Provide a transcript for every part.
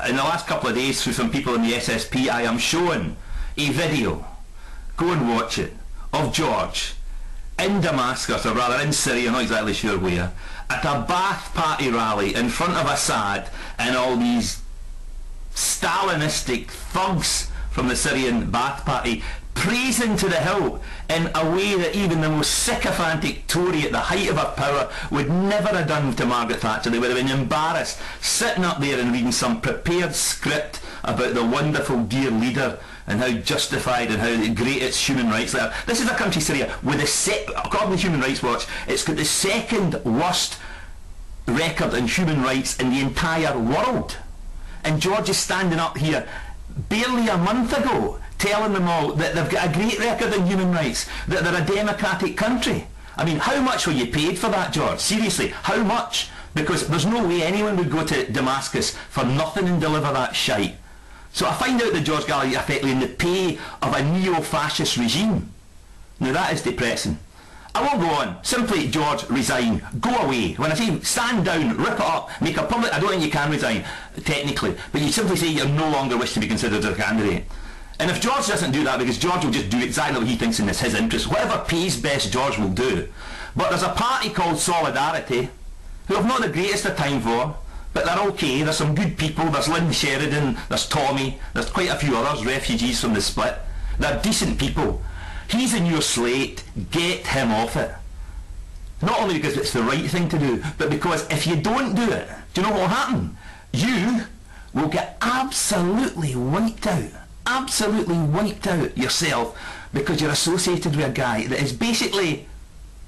in the last couple of days through some people in the SSP, I am shown a video, go and watch it, of George in Damascus, or rather in Syria, not exactly sure where, at a Ba'ath Party rally in front of Assad and all these Stalinistic thugs from the Syrian Ba'ath Party praising to the hilt in a way that even the most sycophantic Tory at the height of her power would never have done to Margaret Thatcher. They would have been embarrassed, sitting up there and reading some prepared script about the wonderful dear leader and how justified and how great its human rights are. This is a country, Syria, with according to Human Rights Watch, it's got the second worst record in human rights in the entire world. And George is standing up here barely a month ago telling them all that they've got a great record in human rights, that they're a democratic country. I mean, how much were you paid for that, George? Seriously, how much? Because there's no way anyone would go to Damascus for nothing and deliver that shite. So I find out that George Galloway is effectively in the pay of a neo-fascist regime. Now that is depressing. I won't go on. Simply, George, resign. Go away. When I say stand down, rip it up, make a public... I don't think you can resign, technically, but you simply say you no longer wish to be considered as a candidate. And if George doesn't do that, because George will just do exactly what he thinks in his interest, whatever pays best, George will do. But there's a party called Solidarity, who I've not the greatest of time for, but they're okay. There's some good people. There's Lynn Sheridan, there's Tommy, there's quite a few others, refugees from the split. They're decent people. He's in your slate. Get him off it. Not only because it's the right thing to do, but because if you don't do it, do you know what will happen? You will get absolutely wiped out. Absolutely wiped out yourself because you're associated with a guy that is basically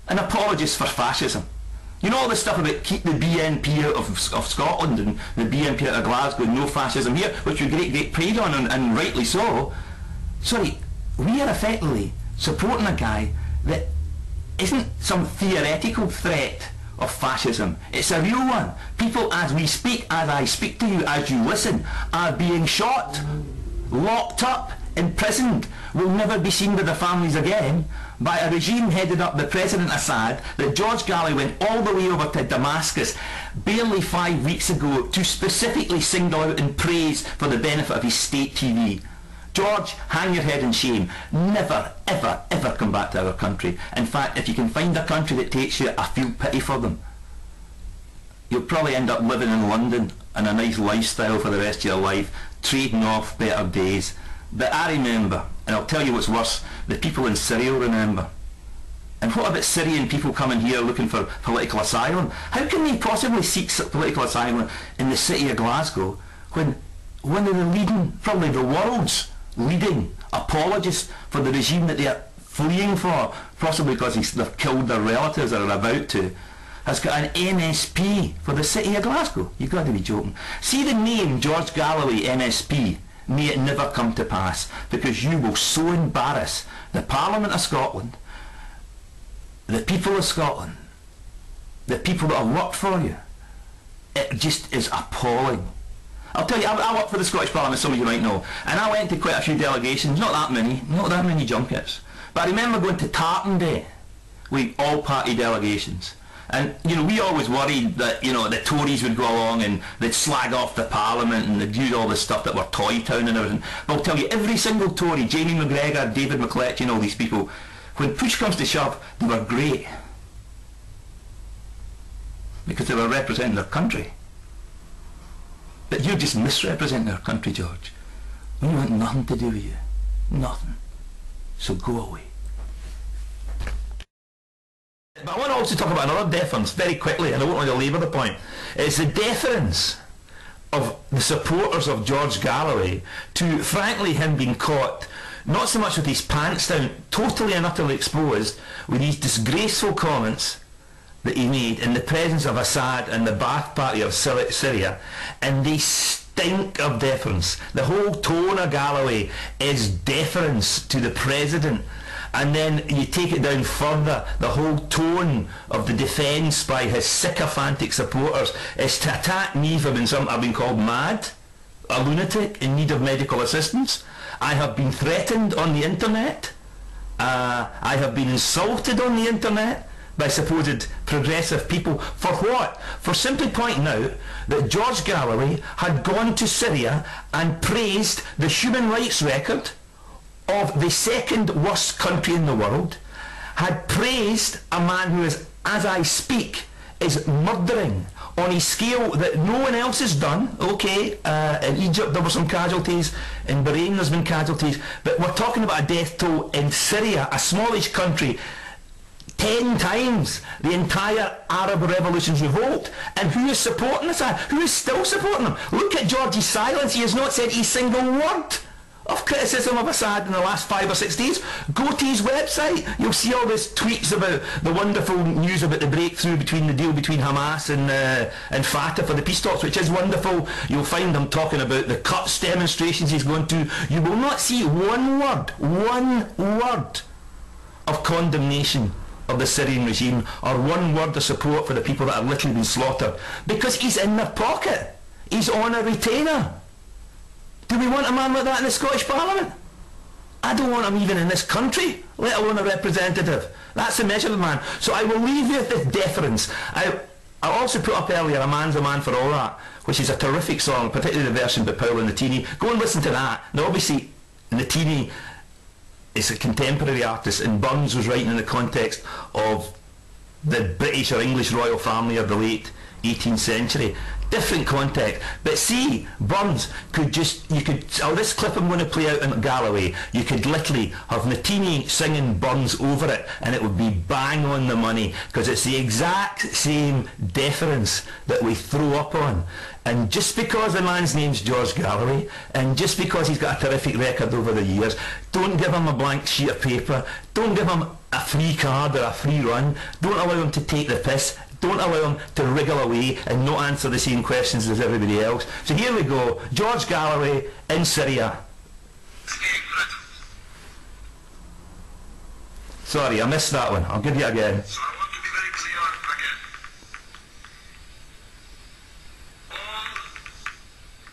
an apologist for fascism. You know all this stuff about keep the BNP out of Scotland and the BNP out of Glasgow, no fascism here, which we great preyed on, and rightly so. Sorry, we are effectively supporting a guy that isn't some theoretical threat of fascism. It's a real one. People, as we speak, as I speak to you, as you listen, are being shot, locked up, imprisoned, will never be seen by their families again, by a regime headed up by President Assad that George Galloway went all the way over to Damascus barely 5 weeks ago to specifically single out and praise for the benefit of his state TV. George, hang your head in shame. Never, ever, ever come back to our country. In fact, if you can find a country that takes you, I feel pity for them. You'll probably end up living in London and a nice lifestyle for the rest of your life, trading off better days. But I remember, and I'll tell you what's worse, the people in Syria will remember. And what about Syrian people coming here looking for political asylum? How can they possibly seek political asylum in the city of Glasgow when one of the leading, probably the world's leading apologists for the regime that they are fleeing for, possibly because they've killed their relatives or are about to, has got an MSP for the city of Glasgow? You've got to be joking. See the name George Galloway MSP, may it never come to pass, because you will so embarrass the Parliament of Scotland, the people of Scotland, the people that have worked for you. It just is appalling. I'll tell you, I worked for the Scottish Parliament, some of you might know, and I went to quite a few delegations, not that many junkets, but I remember going to Tartan Day with all party delegations. And, you know, we always worried that, you know, the Tories would go along and they'd slag off the Parliament and they'd do all this stuff that were Toy Town and everything. But I'll tell you, every single Tory, Jamie McGregor, David McCletchy, all these people, when push comes to shove, they were great. Because they were representing their country. But you're just misrepresenting our country, George. We want nothing to do with you. Nothing. So go away. But I want to also talk about another deference very quickly, and I won't want to labour the point. It's the deference of the supporters of George Galloway to, frankly, him being caught, not so much with his pants down, totally and utterly exposed, with these disgraceful comments that he made in the presence of Assad and the Ba'ath Party of Syria, and they stink of deference. The whole tone of Galloway is deference to the President. And then you take it down further, the whole tone of the defence by his sycophantic supporters is to attack me for being something I've been called mad, a lunatic in need of medical assistance. I have been threatened on the internet. I have been insulted on the internet by supposed progressive people. For what? For simply pointing out that George Galloway had gone to Syria and praised the human rights record of the second worst country in the world, had praised a man who is, as I speak, is murdering on a scale that no one else has done. Okay, in Egypt there were some casualties, in Bahrain there's been casualties, but we're talking about a death toll in Syria, a smallish country, 10 times the entire Arab Revolution's revolt. And who is supporting this? Who is still supporting him? Look at George's silence. He has not said a single word of criticism of Assad in the last 5 or 6 days. Go to his website. You'll see all these tweets about the wonderful news about the breakthrough between the deal between Hamas and Fatah for the peace talks, which is wonderful. You'll find him talking about the cuts demonstrations he's going to. You will not see one word of condemnation of the Syrian regime, or one word of support for the people that have literally been slaughtered, because he's in their pocket. He's on a retainer. Do we want a man like that in the Scottish Parliament? I don't want him even in this country, let alone a representative. That's the measure of the man. So I will leave you with this deference. I also put up earlier A Man's a Man for All That, which is a terrific song, particularly the version by Paolo Nutini. Go and listen to that. Now obviously Nutini is a contemporary artist, and Burns was writing in the context of the British or English royal family of the late 18th century. Different context. But see, Burns could just, this clip I'm going to play out in Galloway, you could literally have Nutini singing Burns over it and it would be bang on the money, because it's the exact same deference that we throw up on. And just because the man's name's George Galloway, and just because he's got a terrific record over the years, don't give him a blank sheet of paper, don't give him a free card or a free run, don't allow him to take the piss, don't allow him to wriggle away and not answer the same questions as everybody else. So here we go, George Galloway in Syria. Sorry, I missed that one. I'll give you it again. So I want to be very clear again. All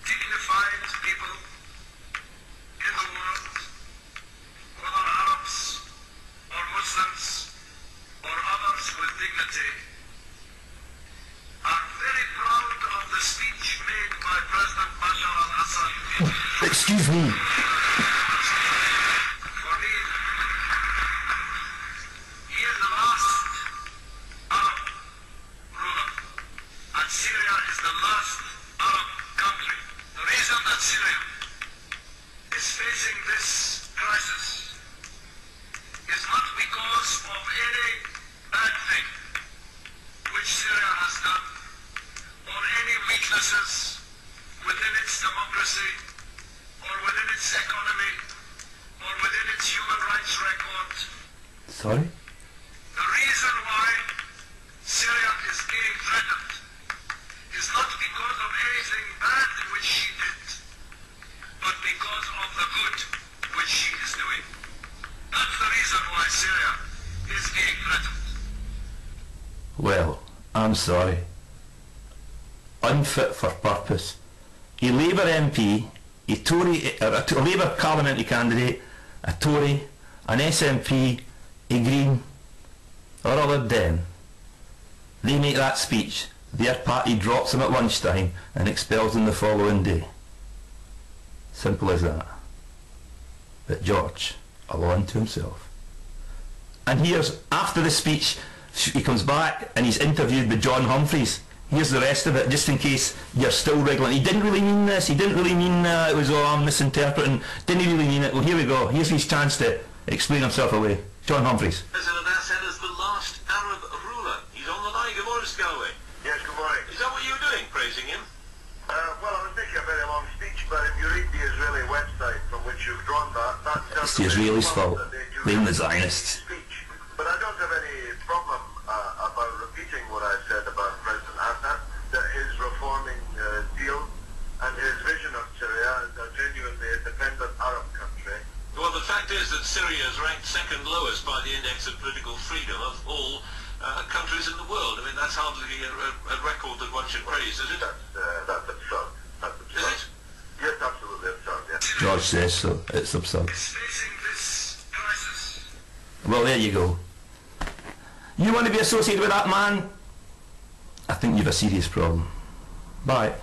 dignified people in the world, whether Arabs or Muslims or others with dignity, are very proud of the speech made by President Bashar al-Assad. Excuse me. For me, he is the last Arab ruler, and Syria is the last Arab country. The reason that Syria is facing this crisis is not because of any bad thing which Syria has done, or any weaknesses within its democracy, or within its economy, or within its human rights record. Sorry? The reason why Syria is being threatened is not because of anything bad which she did, but because of the good which she is doing. That's the reason why Syria is being threatened. Well, I'm sorry. Unfit for purpose. A Labour MP, a Tory, a Labour parliamentary candidate, a Tory, an SNP, a Green, or other Dem. They make that speech, their party drops them at lunchtime and expels them the following day. Simple as that. But George, a law unto himself. And here's, after the speech, he comes back and he's interviewed with John Humphreys. Here's the rest of it, just in case you're still wriggling. He didn't really mean this, he didn't really mean it was, oh, I'm misinterpreting. Didn't he really mean it? Well, here we go. Here's his chance to explain himself away. John Humphreys. President Assad is the last Arab ruler. He's on the line. Good morning, Galloway. Yes, good morning. Is that what you were doing, praising him? Well, I was making a very long speech, but if you read the Israeli website from which you've drawn that, It's the Israelis' fault. Blame the Zionists. Speech. But I don't have any problem about repeating what I said about President Assad, that his reforming deal and his vision of Syria as a genuinely independent Arab country. Well, the fact is that Syria is ranked second lowest by the Index of Political Freedom of all countries in the world. I mean, that's hardly a record that one should praise, is it? That's absurd. That's absurd. Is it? Yes, absolutely absurd, yes. George says so. It's absurd. Is facing this crisis. Well, there you go. You want to be associated with that man? I think you've a serious problem. Bye.